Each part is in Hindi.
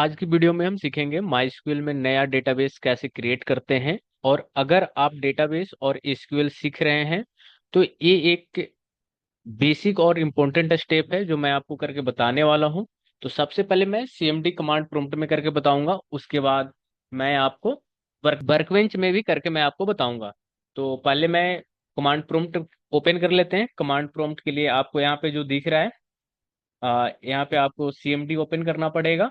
आज की वीडियो में हम सीखेंगे माइस्क्यूएल में नया डेटाबेस कैसे क्रिएट करते हैं। और अगर आप डेटाबेस और एसक्यूएल सीख रहे हैं तो ये एक बेसिक और इम्पोर्टेंट स्टेप है जो मैं आपको करके बताने वाला हूं। तो सबसे पहले मैं सीएमडी कमांड प्रॉम्प्ट में करके बताऊंगा, उसके बाद मैं आपको वर्कबेंच में भी करके मैं आपको बताऊंगा। तो पहले मैं कमांड प्रॉम्प्ट ओपन कर लेते हैं। कमांड प्रॉम्प्ट के लिए आपको यहाँ पे जो दिख रहा है, यहाँ पे आपको सीएमडी ओपन करना पड़ेगा।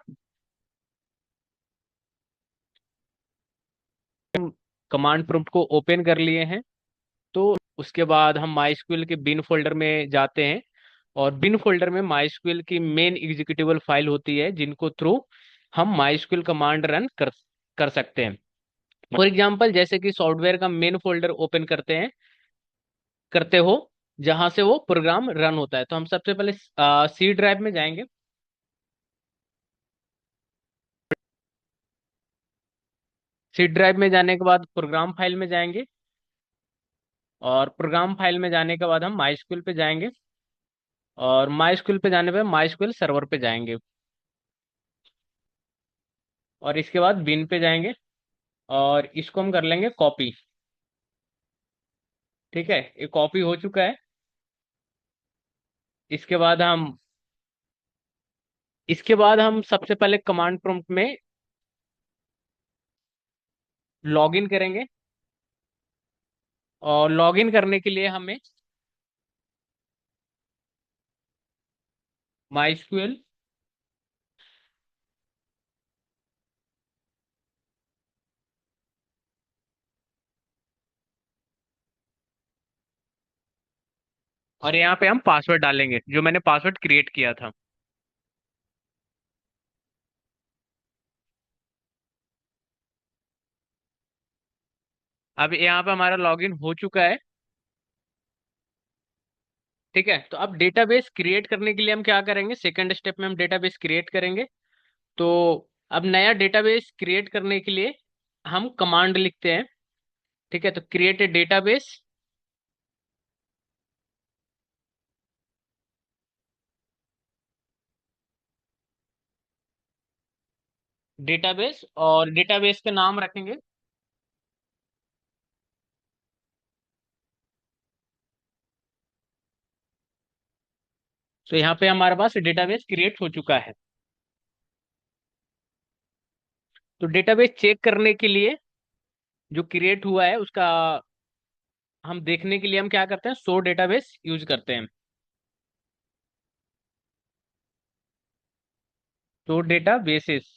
कमांड प्रॉम्प्ट को ओपन कर लिए हैं तो उसके बाद हम माइस्क्यूएल के बिन फोल्डर में जाते हैं। और बिन फोल्डर में माइस्क्यूएल की मेन एग्जीक्यूटेबल फाइल होती है जिनको थ्रू हम माइस्क्यूएल कमांड रन कर कर सकते हैं। फॉर एग्जांपल जैसे कि सॉफ्टवेयर का मेन फोल्डर ओपन करते हो जहां से वो प्रोग्राम रन होता है, तो हम सबसे पहले सी ड्राइव में जाएंगे। सी ड्राइव में जाने के बाद प्रोग्राम फाइल में जाएंगे, और प्रोग्राम फाइल में जाने के बाद हम माइस्क्यूएल पे जाएंगे, और माइस्क्यूएल पे जाने पे माइस्क्यूएल सर्वर पे जाएंगे, और इसके बाद बिन पे जाएंगे और इसको हम कर लेंगे कॉपी। ठीक है, ये कॉपी हो चुका है। इसके बाद हम सबसे पहले कमांड प्रॉम्प्ट में लॉगिन करेंगे, और लॉगिन करने के लिए हमें माइस्क्यूएल और यहाँ पे हम पासवर्ड डालेंगे जो मैंने पासवर्ड क्रिएट किया था। अब यहाँ पे हमारा लॉगिन हो चुका है। ठीक है, तो अब डेटाबेस क्रिएट करने के लिए हम क्या करेंगे, सेकंड स्टेप में हम डेटाबेस क्रिएट करेंगे। तो अब नया डेटाबेस क्रिएट करने के लिए हम कमांड लिखते हैं। ठीक है, तो क्रिएट ए डेटाबेस। डेटाबेस और डेटाबेस का नाम रखेंगे। तो यहाँ पे हमारे पास डेटाबेस क्रिएट हो चुका है। तो डेटाबेस चेक करने के लिए जो क्रिएट हुआ है उसका हम देखने के लिए हम क्या करते हैं, सो डेटाबेस यूज करते हैं। तो डेटाबेसेस,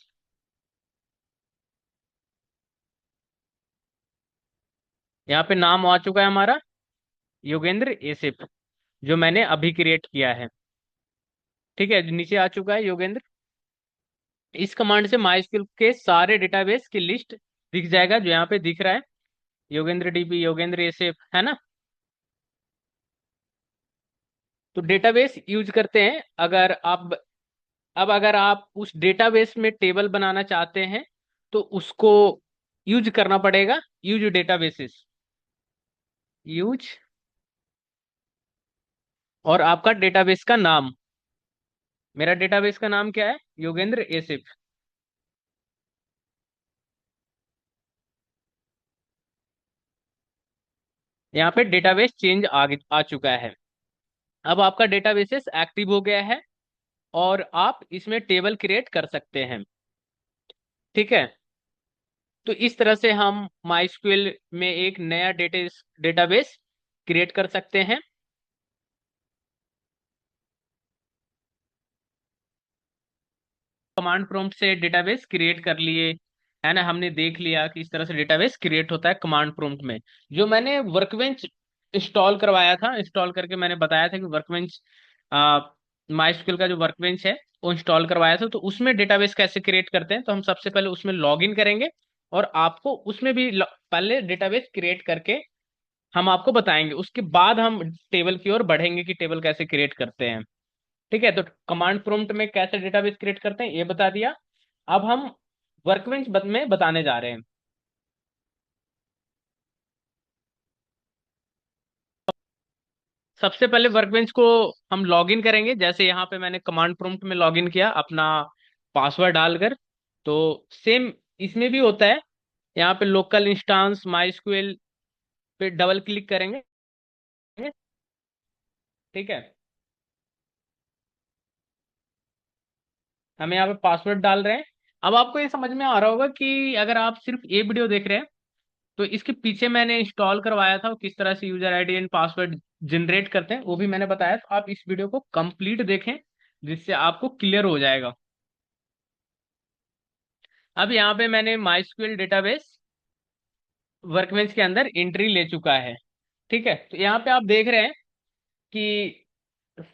यहाँ पे नाम आ चुका है हमारा योगेंद्र एसिफ, जो मैंने अभी क्रिएट किया है। ठीक है, जो नीचे आ चुका है योगेंद्र। इस कमांड से माइस्क्यूएल के सारे डेटाबेस की लिस्ट दिख जाएगा जो यहाँ पे दिख रहा है, योगेंद्र डीबी, योगेंद्र एसिफ, है ना। तो डेटाबेस यूज करते हैं। अगर आप उस डेटाबेस में टेबल बनाना चाहते हैं तो उसको यूज करना पड़ेगा, यूज डेटाबेसेस, यूज, और आपका डेटाबेस का नाम। मेरा डेटाबेस का नाम क्या है, योगेंद्र एसिफ। यहाँ पे डेटाबेस चेंज आ चुका है। अब आपका डेटाबेसेस एक्टिव हो गया है और आप इसमें टेबल क्रिएट कर सकते हैं। ठीक है, तो इस तरह से हम माइस्क्यूएल में एक नया डेटाबेस क्रिएट कर सकते हैं। कमांड प्रॉम्प्ट से डेटाबेस क्रिएट कर लिए, है ना। हमने देख लिया कि इस तरह से डेटाबेस क्रिएट होता है कमांड प्रॉम्प्ट में। जो मैंने वर्कबेंच इंस्टॉल करवाया था, इंस्टॉल करके मैंने बताया था कि वर्कबेंच, माइस्क्यूएल का जो वर्कबेंच है वो इंस्टॉल करवाया था, तो उसमें डेटाबेस कैसे क्रिएट करते हैं, तो हम सबसे पहले उसमें लॉग इन करेंगे और आपको उसमें भी पहले डेटाबेस क्रिएट करके हम आपको बताएंगे। उसके बाद हम टेबल की ओर बढ़ेंगे कि टेबल कैसे क्रिएट करते हैं। ठीक है, तो कमांड प्रॉम्प्ट में कैसे डेटाबेस क्रिएट करते हैं ये बता दिया। अब हम वर्कबेंच में बताने जा रहे हैं। सबसे पहले वर्कबेंच को हम लॉगिन करेंगे, जैसे यहाँ पे मैंने कमांड प्रॉम्प्ट में लॉगिन किया अपना पासवर्ड डालकर। तो सेम इसमें भी होता है। यहाँ पे लोकल इंस्टांस माई पे डबल क्लिक करेंगे। ठीक है, हम यहाँ पे पासवर्ड डाल रहे हैं। अब आपको ये समझ में आ रहा होगा कि अगर आप सिर्फ ये वीडियो देख रहे हैं तो इसके पीछे मैंने इंस्टॉल करवाया था किस तरह से user ID and password generate करते हैं, वो भी मैंने बताया। तो आप इस वीडियो को कंप्लीट देखें जिससे आपको क्लियर हो जाएगा। अब यहाँ पे मैंने माई डेटाबेस वर्कबेंच के अंदर एंट्री ले चुका है। ठीक है, तो यहाँ पे आप देख रहे हैं कि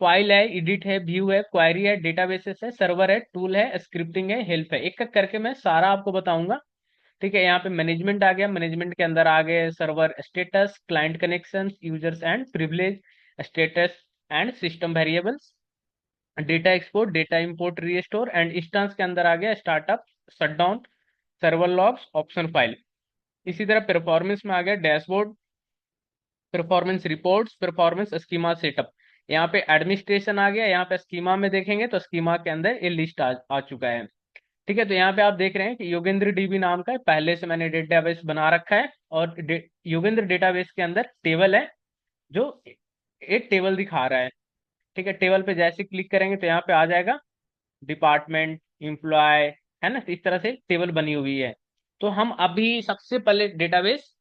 फाइल है, एडिट है, व्यू है, क्वायरी है, डेटाबेसेस है, सर्वर है, टूल है, स्क्रिप्टिंग है, हेल्प है। एक एक करके मैं सारा आपको बताऊंगा। ठीक है, यहाँ पे मैनेजमेंट आ गया, मैनेजमेंट के अंदर आ गए server status, client connection, users and privilege, status and system variables, data export, data import, restore and instance के अंदर आ गया startup, shutdown, server logs, option file. इसी तरह परफॉर्मेंस में आ गया dashboard, performance reports, performance schema setup. यहाँ पे एडमिनिस्ट्रेशन आ गया। यहाँ पे स्कीमा में देखेंगे तो स्कीमा के अंदर ये लिस्ट आ चुका है। ठीक है, तो यहाँ पे आप देख रहे हैं कि योगेंद्र डीबी नाम का है, पहले से मैंने डेटाबेस बना रखा है। और योगेंद्र डेटाबेस के अंदर टेबल है जो एक टेबल दिखा रहा है। ठीक है, टेबल पे जैसे क्लिक करेंगे तो यहाँ पे आ जाएगा डिपार्टमेंट, एम्प्लॉय, है ना। तो इस तरह से टेबल बनी हुई है। तो हम अभी सबसे पहले डेटाबेस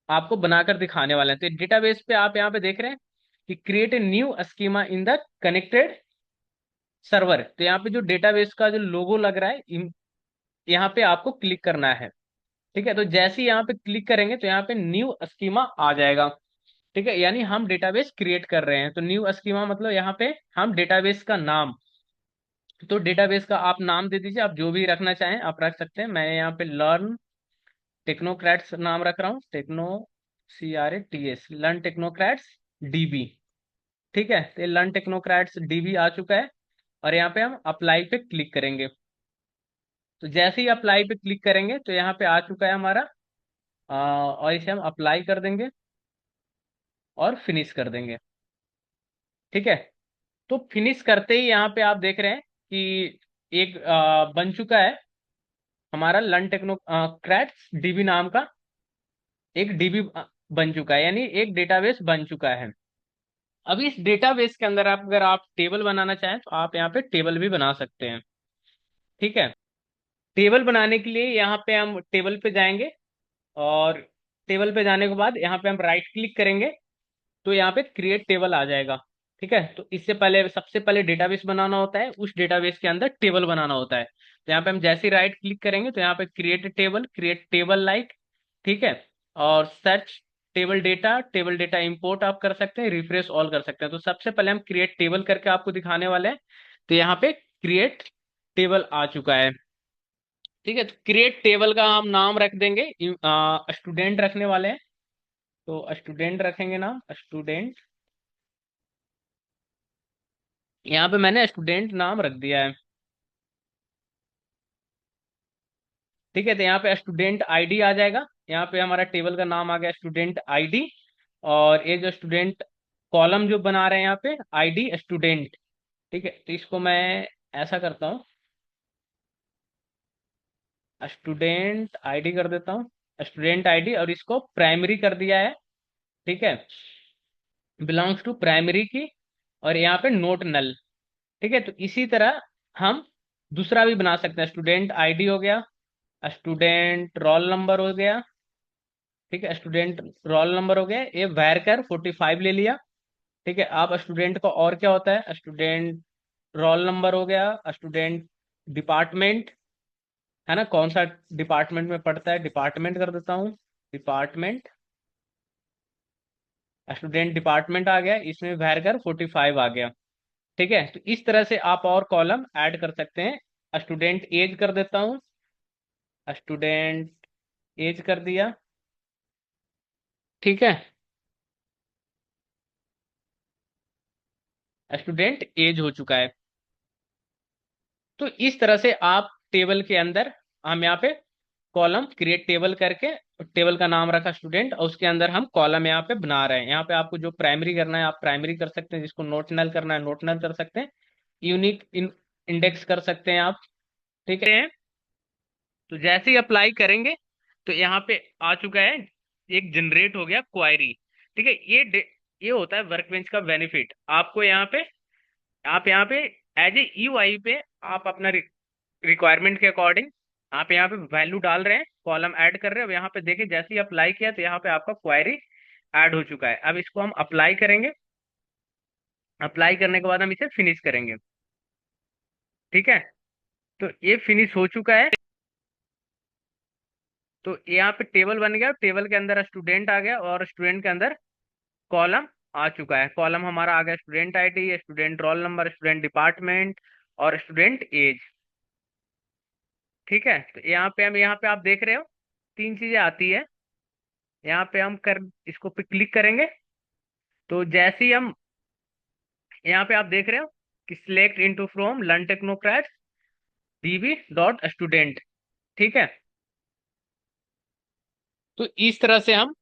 आपको बनाकर दिखाने वाले हैं। तो डेटाबेस पे आप यहाँ पे देख रहे हैं कि create a new schema in the connected server. तो यहाँ पे जो डेटाबेस का जो लोगो लग रहा है यहाँ पे आपको क्लिक करना है। ठीक है, तो जैसे ही यहाँ पे क्लिक करेंगे तो यहाँ पे न्यू स्कीमा आ जाएगा। ठीक है, यानी हम डेटाबेस क्रिएट कर रहे हैं। तो न्यू स्कीमा मतलब यहाँ पे हम डेटाबेस का नाम, तो डेटाबेस का आप नाम दे दीजिए, आप जो भी रखना चाहें आप रख सकते हैं। मैं यहाँ पे लर्न टेक्नोक्रेट्स नाम रख रहा हूँ, techno CRATS, learn technocrats DB। ठीक है, तो ये लर्न टेक्नोक्रेट्स DB आ चुका है। और यहाँ पे हम अप्लाई पे क्लिक करेंगे। तो जैसे ही अप्लाई पे क्लिक करेंगे तो यहाँ पे आ चुका है हमारा। और इसे हम अप्लाई कर देंगे और फिनिश कर देंगे। ठीक है, तो फिनिश करते ही यहाँ पे आप देख रहे हैं कि एक बन चुका है हमारा लर्न टेक्नोक्रेट्स DB नाम का एक DB बन चुका है, यानी एक डेटाबेस बन चुका है। अब इस डेटाबेस के अंदर आप अगर आप टेबल बनाना चाहें तो आप यहाँ पे टेबल भी बना सकते हैं। ठीक है, टेबल बनाने के लिए यहाँ पे हम टेबल पे जाएंगे और टेबल पे जाने के बाद यहाँ पे हम राइट क्लिक करेंगे तो यहाँ पे क्रिएट टेबल आ जाएगा। ठीक है, तो इससे पहले सबसे पहले डेटाबेस बनाना होता है, उस डेटाबेस के अंदर टेबल बनाना होता है। तो यहाँ पे हम जैसे ही राइट क्लिक करेंगे तो यहाँ पे क्रिएट टेबल लाइक। ठीक है, और सर्च टेबल डेटा इंपोर्ट आप कर सकते हैं, रिफ्रेश ऑल कर सकते हैं। तो सबसे पहले हम क्रिएट टेबल करके आपको दिखाने वाले हैं। तो यहाँ पे क्रिएट टेबल आ चुका है। ठीक है, तो क्रिएट टेबल का हम नाम रख देंगे, स्टूडेंट रखने वाले हैं। तो स्टूडेंट रखेंगे नाम, स्टूडेंट। यहाँ पे मैंने स्टूडेंट नाम रख दिया है। ठीक है, तो यहाँ पे स्टूडेंट आईडी आ जाएगा। यहाँ पे हमारा टेबल का नाम आ गया स्टूडेंट आईडी। और ये जो स्टूडेंट कॉलम जो बना रहे हैं यहाँ पे आईडी स्टूडेंट। ठीक है, तो इसको मैं ऐसा करता हूँ, स्टूडेंट आईडी कर देता हूँ, स्टूडेंट आईडी, और इसको प्राइमरी कर दिया है। ठीक है, बिलोंग्स टू प्राइमरी की, और यहाँ पे नोट नल। ठीक है, तो इसी तरह हम दूसरा भी बना सकते हैं। स्टूडेंट आईडी हो गया, स्टूडेंट रोल नंबर हो गया। ठीक है, स्टूडेंट रोल नंबर हो गया, ये वैरकर 45 ले लिया। ठीक है, आप स्टूडेंट का और क्या होता है, स्टूडेंट रोल नंबर हो गया, स्टूडेंट डिपार्टमेंट, है ना, कौन सा डिपार्टमेंट में पढ़ता है, डिपार्टमेंट कर देता हूँ, डिपार्टमेंट। स्टूडेंट डिपार्टमेंट आ गया, इसमें वैरकर 45 आ गया। ठीक है, तो इस तरह से आप और कॉलम ऐड कर सकते हैं। स्टूडेंट एज कर देता हूँ, स्टूडेंट एज कर दिया। ठीक है, स्टूडेंट एज हो चुका है। तो इस तरह से आप टेबल के अंदर, हम यहाँ पे कॉलम क्रिएट टेबल करके टेबल का नाम रखा स्टूडेंट, और उसके अंदर हम कॉलम यहाँ पे बना रहे हैं। यहाँ पे आपको जो प्राइमरी करना है आप प्राइमरी कर सकते हैं, जिसको नोट नल करना है नोट नल कर सकते हैं, यूनिक इंडेक्स कर सकते हैं आप। ठीक है, तो जैसे ही अप्लाई करेंगे तो यहाँ पे आ चुका है, एक जनरेट हो गया क्वायरी। ठीक है, ये होता है वर्कबेंच का बेनिफिट। आपको यहाँ पे, आप यहाँ पे एज ए यूआई पे आप अपना रिक्वायरमेंट के अकॉर्डिंग आप यहाँ पे वैल्यू डाल रहे हैं, कॉलम ऐड कर रहे हैं। अब यहाँ पे देखिए जैसे ही अप्लाई किया तो यहाँ पे आपका क्वायरी ऐड हो चुका है। अब इसको हम अप्लाई करेंगे, अप्लाई करने के बाद हम इसे फिनिश करेंगे। ठीक है, तो ये फिनिश हो चुका है। तो यहाँ पे टेबल बन गया, टेबल के अंदर स्टूडेंट आ गया और स्टूडेंट के अंदर कॉलम आ चुका है। कॉलम हमारा आ गया student ID, student roll number, student department और स्टूडेंट एज। ठीक है, तो यहाँ पे आप देख रहे हो तीन चीजें आती है। यहाँ पे हम कर इसको पे क्लिक करेंगे तो जैसे ही हम, यहाँ पे आप देख रहे हो कि select into from learn technocrats dB dot student. ठीक है, तो इस तरह से हम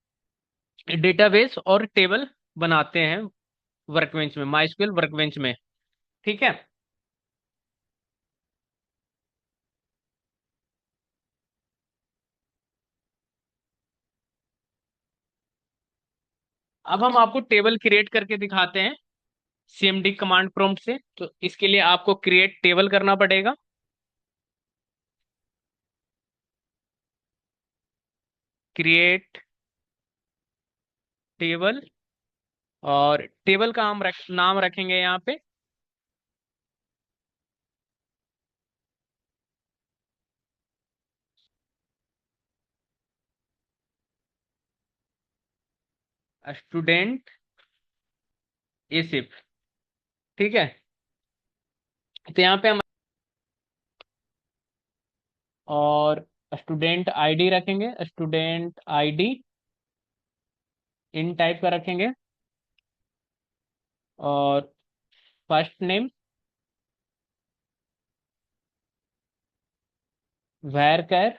डेटाबेस और टेबल बनाते हैं वर्कबेंच में, माइस्क्वेल वर्कबेंच में। ठीक है, अब हम आपको टेबल क्रिएट करके दिखाते हैं सीएमडी कमांड प्रॉम्प्ट से। तो इसके लिए आपको क्रिएट टेबल करना पड़ेगा। क्रिएट टेबल, और टेबल का हम नाम रखेंगे यहाँ पे स्टूडेंट एसिफ। ठीक है, तो यहाँ पे हम और स्टूडेंट आईडी रखेंगे, स्टूडेंट आईडी इन टाइप का रखेंगे, और फर्स्ट नेम वैर कर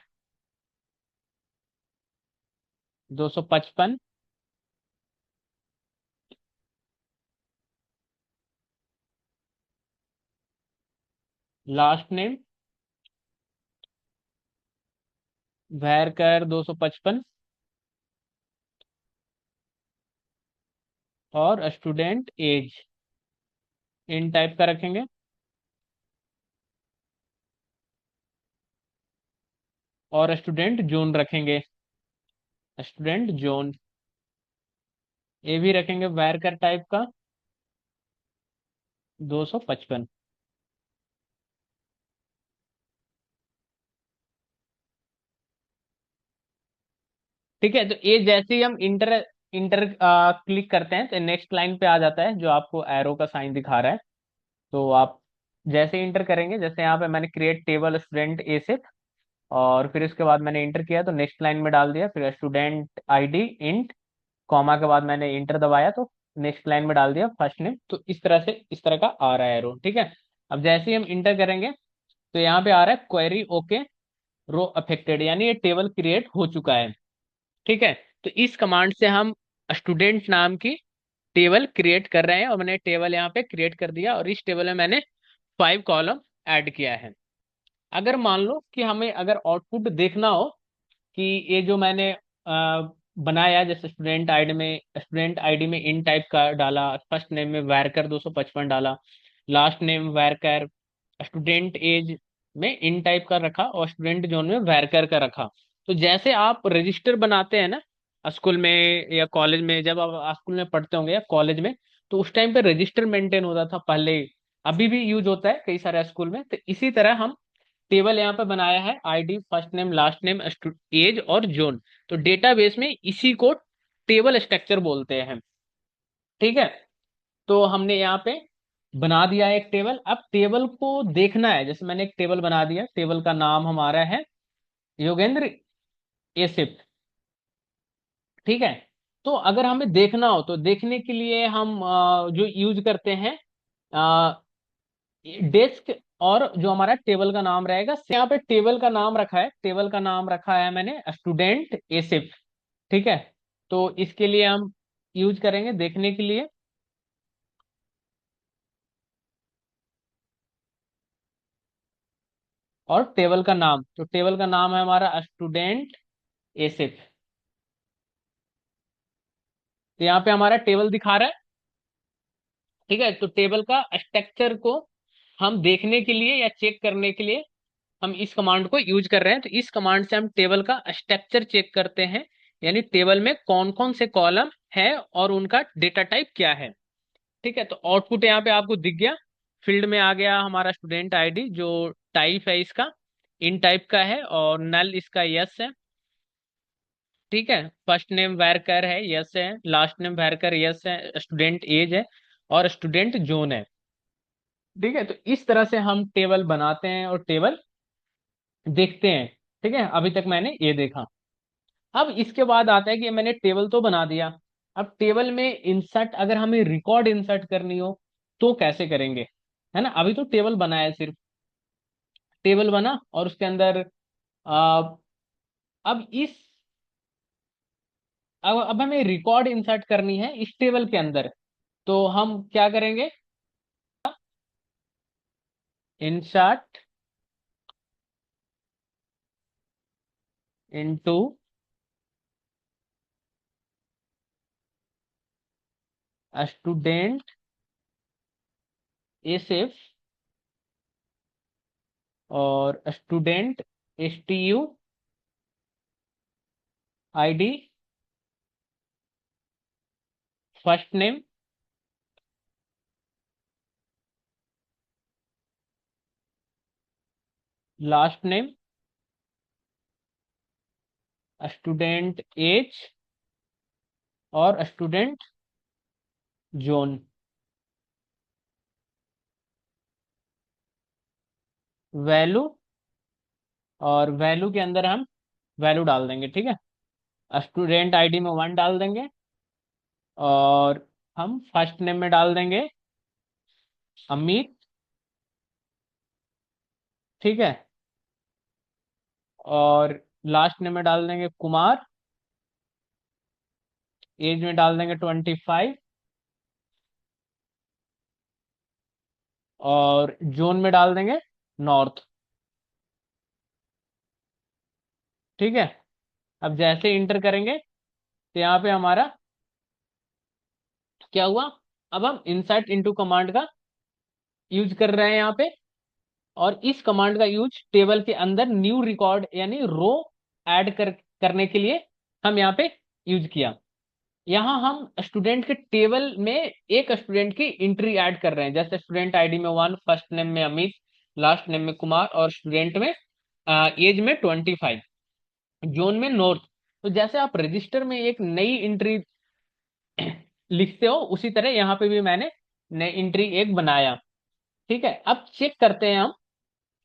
255, लास्ट नेम वैर कर 255, और स्टूडेंट एज इन टाइप का रखेंगे, और स्टूडेंट जोन रखेंगे, स्टूडेंट जोन। ये भी रखेंगे वैर कर टाइप का 255। ठीक है, तो ये जैसे ही हम इंटर इंटर क्लिक करते हैं तो नेक्स्ट लाइन पे आ जाता है, जो आपको एरो का साइन दिखा रहा है। तो आप जैसे इंटर करेंगे, जैसे यहाँ पे मैंने क्रिएट टेबल स्टूडेंट ए से, और फिर इसके बाद मैंने इंटर किया तो नेक्स्ट लाइन में डाल दिया, फिर स्टूडेंट आईडी इंट, कॉमा के बाद मैंने इंटर दबाया तो नेक्स्ट लाइन में डाल दिया फर्स्ट नेम। तो इस तरह से, इस तरह का आ रहा है एरो। ठीक है, अब जैसे ही हम इंटर करेंगे तो यहाँ पे आ रहा है क्वेरी ओके, रो अफेक्टेड, यानी ये टेबल क्रिएट हो चुका है। ठीक है, तो इस कमांड से हम स्टूडेंट नाम की टेबल क्रिएट कर रहे हैं, और मैंने टेबल यहाँ पे क्रिएट कर दिया, और इस टेबल में मैंने 5 कॉलम ऐड किया है। अगर मान लो कि हमें अगर आउटपुट देखना हो कि ये जो मैंने बनाया, जैसे स्टूडेंट आईडी में इन टाइप का डाला, फर्स्ट नेम में वैरकर 255 डाला, लास्ट नेम वैरकर, स्टूडेंट एज में इन टाइप का रखा, और स्टूडेंट जोन में वैरकर का रखा। तो जैसे आप रजिस्टर बनाते हैं ना स्कूल में या कॉलेज में, जब आप स्कूल में पढ़ते होंगे या कॉलेज में, तो उस टाइम पे रजिस्टर मेंटेन होता था पहले, अभी भी यूज होता है कई सारे स्कूल में। तो इसी तरह हम टेबल यहाँ पे बनाया है, ID, first name, last name, age और जोन। तो डेटाबेस में इसी को टेबल स्ट्रक्चर बोलते हैं। ठीक है, तो हमने यहाँ पे बना दिया है एक टेबल। अब टेबल को देखना है, जैसे मैंने एक टेबल बना दिया, टेबल का नाम हमारा है योगेंद्र एसिफ। ठीक है, तो अगर हमें देखना हो तो देखने के लिए हम जो यूज करते हैं डेस्क, और जो हमारा टेबल का नाम रहेगा, यहाँ पे टेबल का नाम रखा है, टेबल का नाम रखा है मैंने स्टूडेंट एसिफ। ठीक है, तो इसके लिए हम यूज करेंगे देखने के लिए। और टेबल का नाम, तो टेबल का नाम है हमारा स्टूडेंट एसिफ। तो यहाँ पे हमारा टेबल दिखा रहा है। ठीक है, तो टेबल का स्ट्रक्चर को हम देखने के लिए या चेक करने के लिए हम इस कमांड को यूज कर रहे हैं। तो इस कमांड से हम टेबल का स्ट्रक्चर चेक करते हैं, यानी टेबल में कौन कौन से कॉलम है और उनका डेटा टाइप क्या है। ठीक है, तो आउटपुट यहाँ पे आपको दिख गया। फील्ड में आ गया हमारा स्टूडेंट आईडी, जो टाइप है इसका इन टाइप का है, और नल इसका यस है। ठीक है, फर्स्ट नेम वैरकर है, यस है। लास्ट नेम वैरकर, यस है। स्टूडेंट एज है और स्टूडेंट जोन है। ठीक है, तो इस तरह से हम टेबल बनाते हैं और टेबल देखते हैं। ठीक है, अभी तक मैंने ये देखा। अब इसके बाद आता है कि मैंने टेबल तो बना दिया। अब टेबल में इंसर्ट, अगर हमें रिकॉर्ड इंसर्ट करनी हो तो कैसे करेंगे, है ना। अभी तो टेबल बना है, सिर्फ टेबल बना और उसके अंदर आ, अब इस अब हमें रिकॉर्ड इंसर्ट करनी है इस टेबल के अंदर। तो हम क्या करेंगे, इंसर्ट इनटू स्टूडेंट एसिफ और student STU ID, first name, last name, student age और स्टूडेंट जोन। वैल्यू, और वैल्यू के अंदर हम वैल्यू डाल देंगे। ठीक है, स्टूडेंट आईडी में 1 डाल देंगे, और हम फर्स्ट नेम में डाल देंगे अमित। ठीक है, और लास्ट नेम में डाल देंगे कुमार। एज में डाल देंगे 25, और जोन में डाल देंगे नॉर्थ। ठीक है, अब जैसे इंटर करेंगे तो यहाँ पे हमारा क्या हुआ, अब हम इंसर्ट इनटू कमांड का यूज कर रहे हैं यहाँ पे। और इस कमांड का यूज टेबल के अंदर न्यू रिकॉर्ड यानी रो ऐड करने के लिए हम यहाँ पे यूज किया। यहाँ हम स्टूडेंट के टेबल में एक स्टूडेंट की एंट्री ऐड कर रहे हैं, जैसे स्टूडेंट आईडी में 1, फर्स्ट नेम में अमित, लास्ट नेम में कुमार, और स्टूडेंट में एज में 25, जोन में नॉर्थ। तो जैसे आप रजिस्टर में एक नई एंट्री लिखते हो, उसी तरह यहाँ पे भी मैंने नई एंट्री एक बनाया। ठीक है, अब चेक करते हैं हम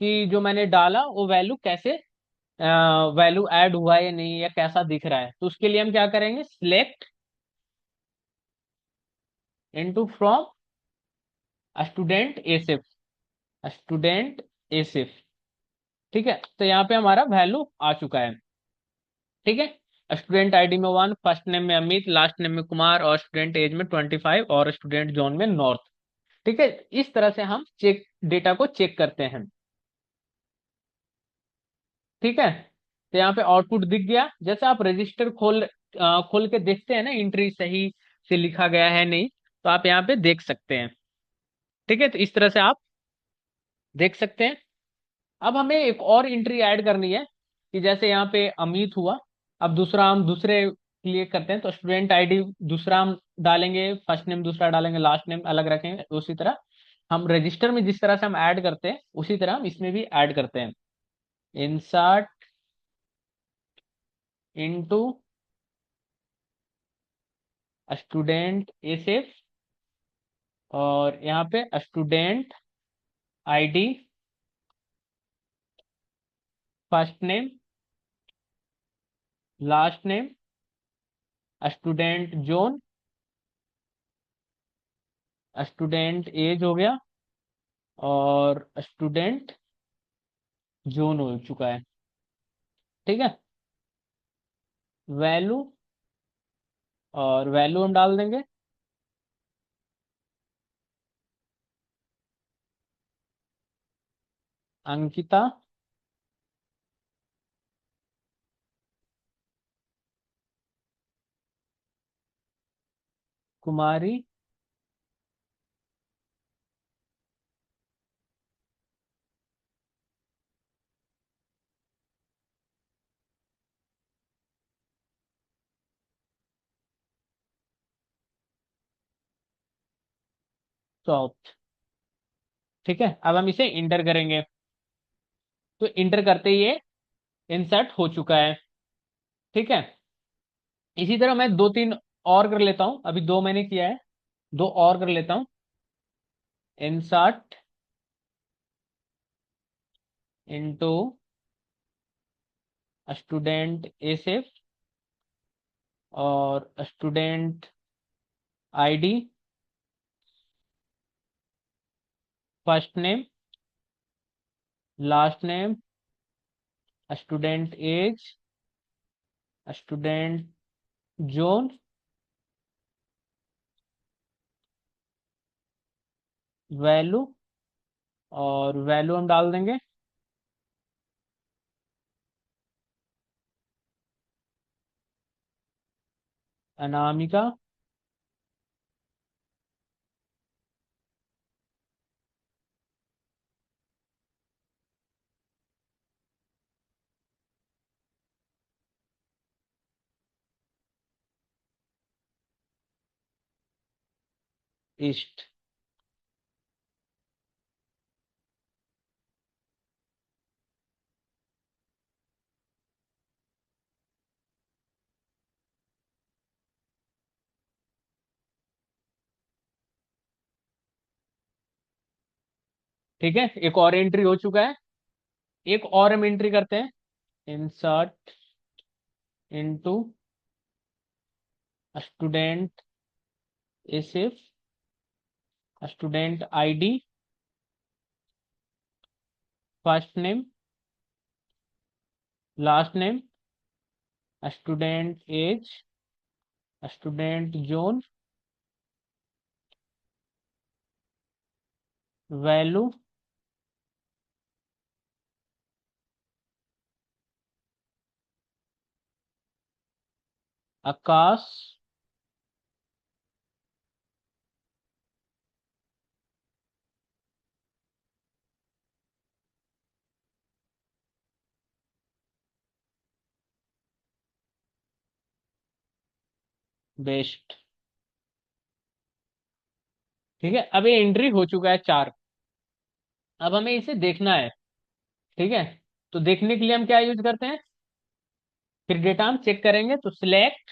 कि जो मैंने डाला वो वैल्यू कैसे वैल्यू ऐड हुआ है या नहीं, या कैसा दिख रहा है। तो उसके लिए हम क्या करेंगे, select into from student Asif, student Asif. ठीक है, तो यहाँ पे हमारा वैल्यू आ चुका है। ठीक है, स्टूडेंट आईडी में 1, फर्स्ट नेम में अमित, लास्ट नेम में कुमार, और स्टूडेंट एज में 25, और स्टूडेंट जोन में नॉर्थ। ठीक है, इस तरह से हम चेक डेटा को चेक करते हैं। ठीक है, तो यहाँ पे आउटपुट दिख गया। जैसे आप रजिस्टर खोल के देखते हैं ना, एंट्री सही से लिखा गया है नहीं, तो आप यहाँ पे देख सकते हैं। ठीक है, तो इस तरह से आप देख सकते हैं। अब हमें एक और एंट्री ऐड करनी है कि जैसे यहाँ पे अमित हुआ, अब दूसरा हम दूसरे लिए करते हैं, तो स्टूडेंट आईडी दूसरा हम डालेंगे, फर्स्ट नेम दूसरा डालेंगे, लास्ट नेम अलग रखेंगे। उसी तरह हम रजिस्टर में जिस तरह से हम ऐड करते हैं, उसी तरह हम इसमें भी ऐड करते हैं। इंसर्ट इनटू स्टूडेंट एसेफ, और यहाँ पे student ID, first name, last name, student zone, student age हो गया, और स्टूडेंट जोन हो चुका है। ठीक है, वैल्यू, और वैल्यू हम डाल देंगे अंकिता। कुमारी चौथ। ठीक है, अब हम इसे इंटर करेंगे। तो इंटर करते ही ये इंसर्ट हो चुका है। ठीक है, इसी तरह मैं दो तीन और कर लेता हूं, अभी दो मैंने किया है, दो और कर लेता हूं। इंसर्ट इनटू स्टूडेंट एसिफ और student ID, first name, last name, student age, student zone, value, और वैल्यू हम डाल देंगे अनामिका। ईस्ट। ठीक है, एक और एंट्री हो चुका है। एक और हम एंट्री करते हैं। Insert into student Asif, student ID, first name, last name, student age, student zone, value, Akash, best. ठीक है, अब ये एंट्री हो चुका है चार। अब हमें इसे देखना है। ठीक है, तो देखने के लिए हम क्या यूज करते हैं, फिर डेटा हम चेक करेंगे तो सिलेक्ट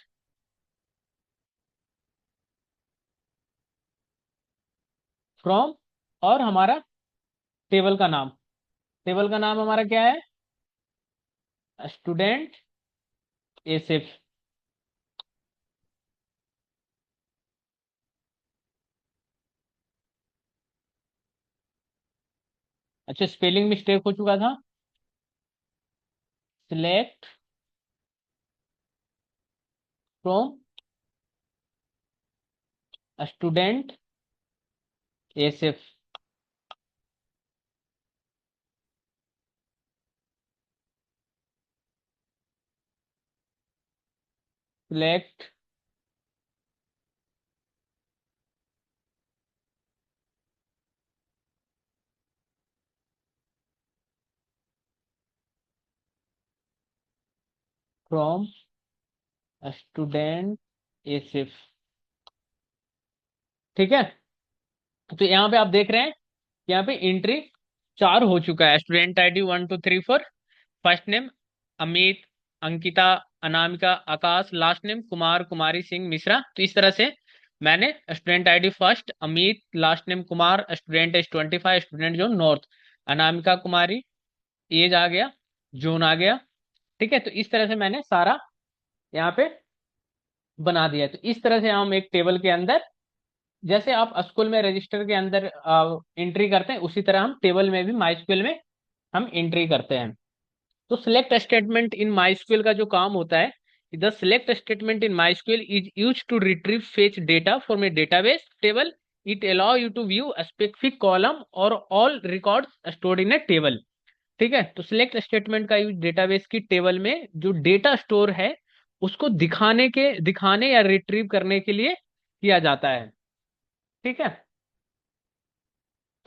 फ्रॉम, और हमारा टेबल का नाम, टेबल का नाम हमारा क्या है, स्टूडेंट एसिफ। अच्छा, स्पेलिंग मिस्टेक हो चुका था। Select from student Asif. Select from student Asif. ठीक है, तो यहाँ पे आप देख रहे हैं, यहाँ पे एंट्री चार हो चुका है। Student ID 1 2 3 4, first name Amit, Ankita, Anamika, Akash, last name Kumar, Kumari, Singh, Mishra. तो इस तरह से मैंने student ID first Amit, last name Kumar, student age 25, student जो नॉर्थ, अनामिका कुमारी, एज आ गया, जोन आ गया। ठीक है, तो इस तरह से मैंने सारा यहाँ पे बना दिया है। तो इस तरह से हम एक टेबल के अंदर, जैसे आप स्कूल में रजिस्टर के अंदर एंट्री करते हैं, उसी तरह हम टेबल में भी माई में हम एंट्री करते हैं। तो सिलेक्ट स्टेटमेंट इन माइस्क्यूएल का जो काम होता है, the select statement in MySQL is use to retrieve fetch data from a database table. It allow you to view a specific column और all records stored in a table. ठीक है, तो सिलेक्ट स्टेटमेंट का यूज डेटाबेस की टेबल में जो डेटा स्टोर है उसको दिखाने या रिट्रीव करने के लिए किया जाता है। ठीक है,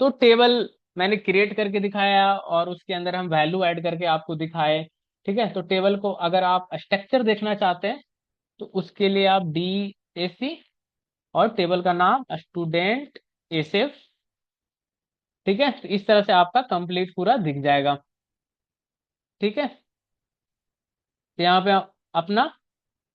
तो टेबल मैंने क्रिएट करके दिखाया और उसके अंदर हम वैल्यू ऐड करके आपको दिखाए। ठीक है, तो टेबल को अगर आप स्ट्रक्चर देखना चाहते हैं तो उसके लिए आप DAC और टेबल का नाम स्टूडेंट एसेफ। ठीक है, तो इस तरह से आपका कंप्लीट पूरा दिख जाएगा। ठीक है, तो यहाँ पे अपना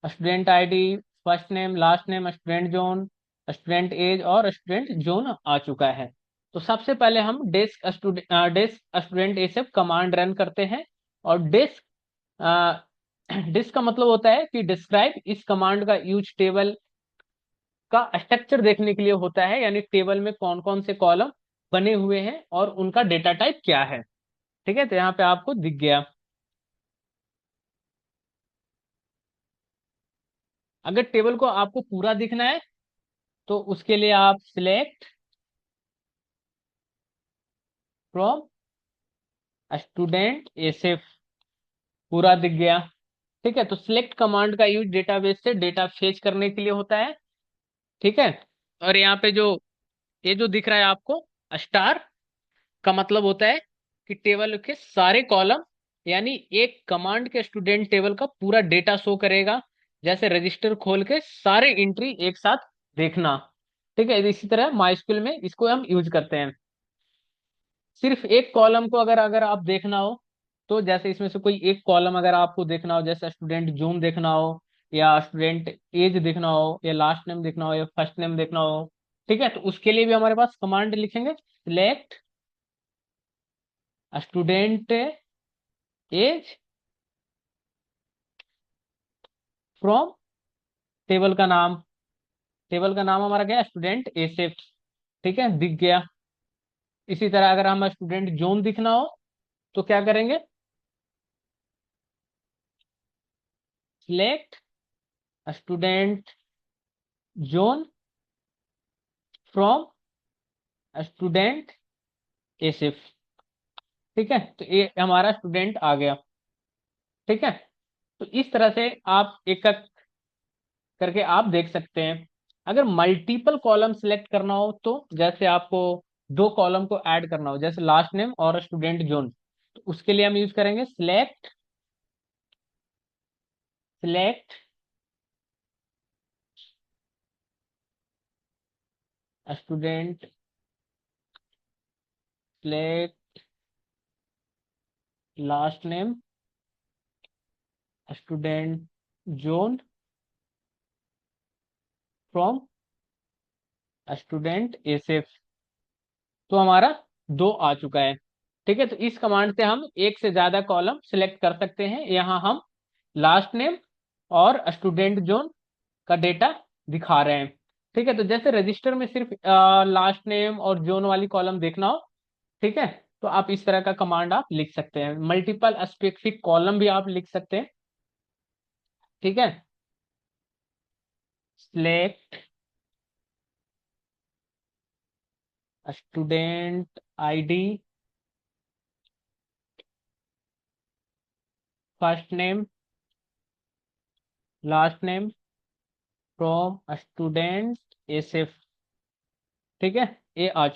student ID, first name, last name, student zone, student age और स्टूडेंट जोन आ चुका है। तो सबसे पहले हम डेस्क स्टूडेंट एसेफ कमांड रन करते हैं। और डेस्क डिस्क का मतलब होता है कि डिस्क्राइब। इस कमांड का यूज टेबल का स्ट्रक्चर देखने के लिए होता है, यानी टेबल में कौन कौन से कॉलम बने हुए हैं और उनका डेटा टाइप क्या है। ठीक है, तो यहाँ पे आपको दिख गया। अगर टेबल को आपको पूरा दिखना है तो उसके लिए आप सिलेक्ट फ्रॉम स्टूडेंट एसेफ, पूरा दिख गया। ठीक है, तो सिलेक्ट कमांड का यूज डेटाबेस से डेटा फेच करने के लिए होता है। ठीक है, और यहाँ पे जो ये जो दिख रहा है आपको स्टार का मतलब होता है कि टेबल के सारे कॉलम, यानी एक कमांड के स्टूडेंट टेबल का पूरा डेटा शो करेगा। जैसे रजिस्टर खोल के सारे एंट्री एक साथ देखना। ठीक है, इसी तरह माइस्क्यूल में इसको हम यूज करते हैं। सिर्फ एक कॉलम को अगर अगर आप देखना हो, तो जैसे इसमें से कोई एक कॉलम अगर आपको देखना हो, जैसे स्टूडेंट जोन देखना हो, या स्टूडेंट एज देखना हो, या लास्ट नेम देखना हो, या फर्स्ट नेम देखना हो। ठीक है, तो उसके लिए भी हमारे पास कमांड लिखेंगे select student age from table का नाम हमारा क्या है, स्टूडेंट एसेफ। ठीक है, दिख गया। इसी तरह अगर हमें स्टूडेंट जोन दिखना हो तो क्या करेंगे, select student zone from student एसेफ। ठीक है, तो ये हमारा स्टूडेंट आ गया। ठीक है, तो इस तरह से आप एक एक करके आप देख सकते हैं। अगर मल्टीपल कॉलम सिलेक्ट करना हो, तो जैसे आपको दो कॉलम को ऐड करना हो, जैसे लास्ट नेम और स्टूडेंट जोन, तो उसके लिए हम यूज करेंगे select student select last name student zone from student एसेफ। तो हमारा दो आ चुका है। ठीक है, तो इस कमांड से हम एक से ज्यादा कॉलम सिलेक्ट कर सकते हैं। यहाँ हम लास्ट नेम और स्टूडेंट जोन का डेटा दिखा रहे हैं। ठीक है, तो जैसे रजिस्टर में सिर्फ लास्ट नेम और जोन वाली कॉलम देखना हो, ठीक है, तो आप इस तरह का कमांड आप लिख सकते हैं। मल्टीपल स्पेसिफिक कॉलम भी आप लिख सकते हैं। ठीक है, select student ID, first name, last name from student एसेफ। ठीक है, ये आ